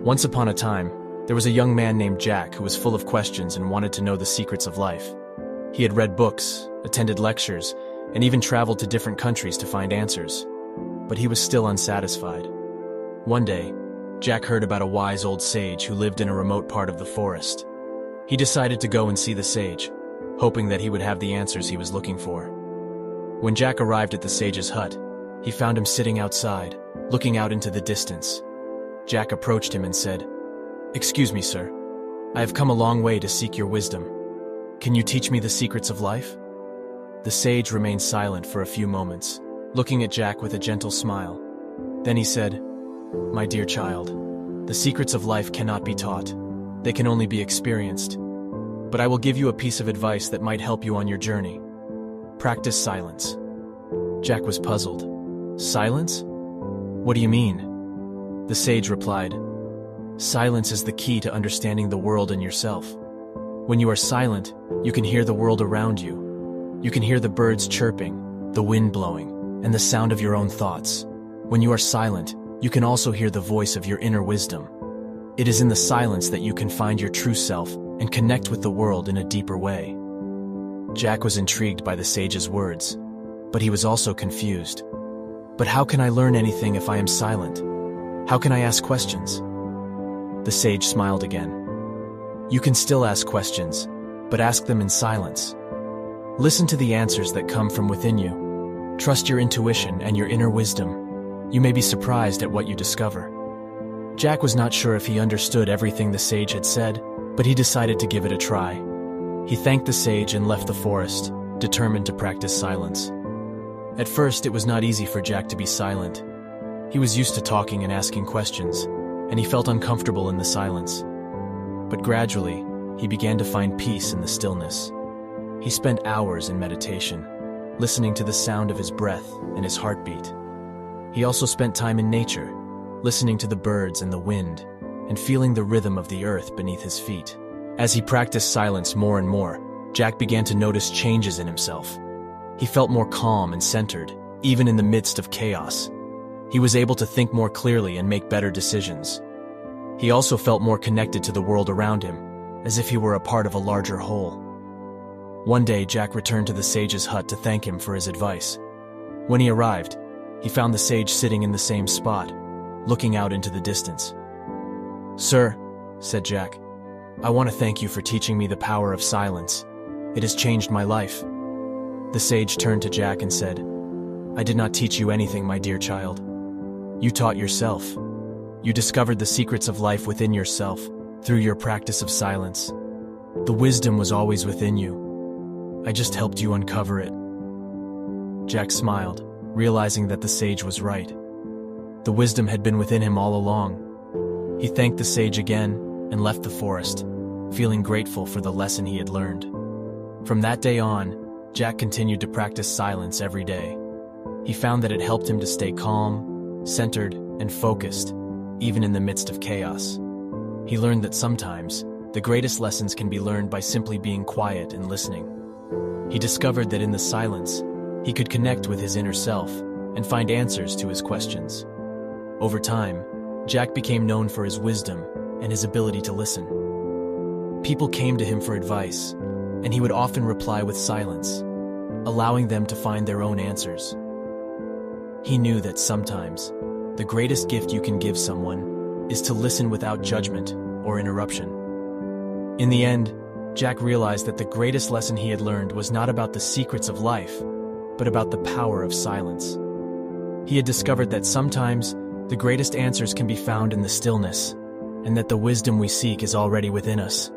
Once upon a time, there was a young man named Jack who was full of questions and wanted to know the secrets of life. He had read books, attended lectures, and even traveled to different countries to find answers. But he was still unsatisfied. One day, Jack heard about a wise old sage who lived in a remote part of the forest. He decided to go and see the sage, hoping that he would have the answers he was looking for. When Jack arrived at the sage's hut, he found him sitting outside, looking out into the distance. Jack approached him and said, "Excuse me, sir. I have come a long way to seek your wisdom. Can you teach me the secrets of life?" The sage remained silent for a few moments, looking at Jack with a gentle smile. Then he said, "My dear child, the secrets of life cannot be taught. They can only be experienced. But I will give you a piece of advice that might help you on your journey. Practice silence." Jack was puzzled. "Silence? What do you mean?" The sage replied, "Silence is the key to understanding the world and yourself. When you are silent, you can hear the world around you. You can hear the birds chirping, the wind blowing, and the sound of your own thoughts. When you are silent, you can also hear the voice of your inner wisdom. It is in the silence that you can find your true self and connect with the world in a deeper way." Jack was intrigued by the sage's words, but he was also confused. "But how can I learn anything if I am silent? How can I ask questions?" The sage smiled again. "You can still ask questions, but ask them in silence. Listen to the answers that come from within you. Trust your intuition and your inner wisdom. You may be surprised at what you discover." Jack was not sure if he understood everything the sage had said, but he decided to give it a try. He thanked the sage and left the forest, determined to practice silence. At first, it was not easy for Jack to be silent. He was used to talking and asking questions, and he felt uncomfortable in the silence. But gradually, he began to find peace in the stillness. He spent hours in meditation, listening to the sound of his breath and his heartbeat. He also spent time in nature, listening to the birds and the wind, and feeling the rhythm of the earth beneath his feet. As he practiced silence more and more, Jack began to notice changes in himself. He felt more calm and centered, even in the midst of chaos. He was able to think more clearly and make better decisions. He also felt more connected to the world around him, as if he were a part of a larger whole. One day, Jack returned to the sage's hut to thank him for his advice. When he arrived, he found the sage sitting in the same spot, looking out into the distance. "Sir," said Jack, "I want to thank you for teaching me the power of silence. It has changed my life." The sage turned to Jack and said, "I did not teach you anything, my dear child. You taught yourself. You discovered the secrets of life within yourself through your practice of silence. The wisdom was always within you. I just helped you uncover it." Jack smiled, realizing that the sage was right. The wisdom had been within him all along. He thanked the sage again and left the forest, feeling grateful for the lesson he had learned. From that day on, Jack continued to practice silence every day. He found that it helped him to stay calm, centered, and focused, even in the midst of chaos. He learned that sometimes, the greatest lessons can be learned by simply being quiet and listening. He discovered that in the silence, he could connect with his inner self and find answers to his questions. Over time, Jack became known for his wisdom and his ability to listen. People came to him for advice, and he would often reply with silence, allowing them to find their own answers. He knew that sometimes, the greatest gift you can give someone is to listen without judgment or interruption. In the end, Jack realized that the greatest lesson he had learned was not about the secrets of life, but about the power of silence. He had discovered that sometimes, the greatest answers can be found in the stillness, and that the wisdom we seek is already within us.